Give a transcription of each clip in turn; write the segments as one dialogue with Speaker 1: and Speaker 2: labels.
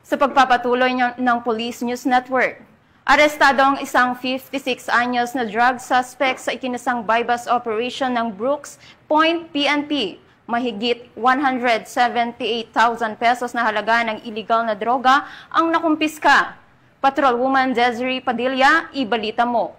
Speaker 1: Sa pagpapatuloy ng Police News Network, arestado ang isang 56 anyos na drug suspect sa ikinasang bypass operation ng Brooks Point PNP. Mahigit 178,000 pesos na halaga ng illegal na droga ang nakumpiska. Patrolwoman Desiree Padilla, ibalita mo.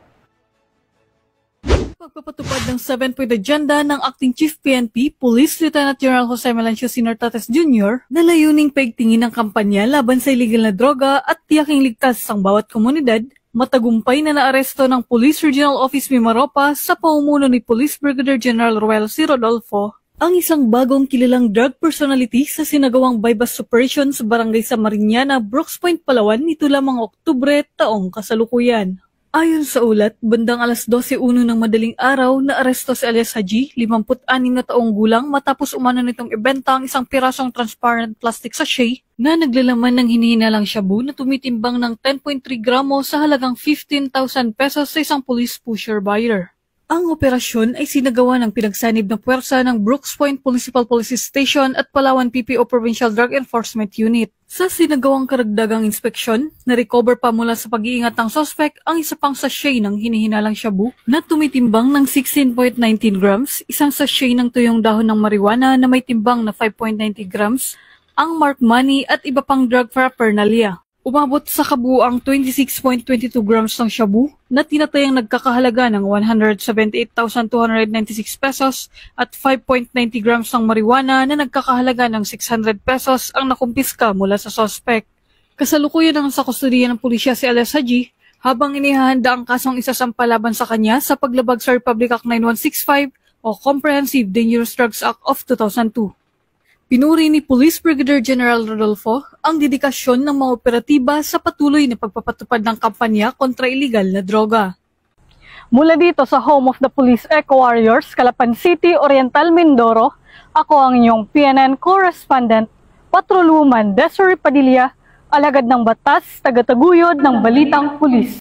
Speaker 2: Pagpapatupad ng 7-point agenda ng Acting Chief PNP, Police Lieutenant General Jose Melancio Sr. Tates Jr. na layuning paigtingin ng kampanya laban sa illegal na droga at tiyaking ligtas ang bawat komunidad, matagumpay na naaresto ng Police Regional Office Mimaropa sa pamumuno ni Police Brigadier General Roel C. Rodolfo, ang isang bagong kilalang drug personality sa sinagawang bypass operation sa Barangay Samariñana, Brooks Point, Palawan nito lamang Oktubre taong kasalukuyan. Ayon sa ulat, bandang alas 12:01 ng madaling araw, naaresto si alias Haji, 56 na taong gulang matapos umano nitong ibenta ang isang pirasong transparent plastic sachet na naglalaman ng hinihinalang shabu na tumitimbang ng 10.3 gramo sa halagang 15,000 pesos sa isang police pusher buyer. Ang operasyon ay sinagawa ng pinagsanib na puwersa ng Brooks Point Municipal Police Station at Palawan PPO Provincial Drug Enforcement Unit. Sa sinagawang karagdagang inspeksyon, na-recover pa mula sa pag-iingat ng suspect ang isa pang sachet ng hinihinalang shabu na tumitimbang ng 16.19 grams, isang sachet ng tuyong dahon ng marijuana na may timbang na 5.90 grams, ang marked money at iba pang drug paraphernalia. Umabot sa kabuuang 26.22 grams ng shabu na tinatayang nagkakahalaga ng 178,296 pesos at 5.90 grams ng marijuana na nagkakahalaga ng 600 pesos ang nakumpiska mula sa suspect. Kasalukuyan ang sa kustodiya ng pulisya si alias Haji habang inihahanda ang kasong isasampa laban sa kanya sa paglabag sa Republic Act 9165 o Comprehensive Dangerous Drugs Act of 2002. Pinuri ni Police Brigadier General Rodolfo ang dedikasyon ng mga operatiba sa patuloy na pagpapatupad ng kampanya kontra iligal na droga.
Speaker 3: Mula dito sa Home of the Police Eco Warriors, Calapan City, Oriental, Mindoro, ako ang inyong PNN correspondent, Patrolwoman Desiree Padilla, alagad ng batas, tagataguyod ng Balitang Pulis.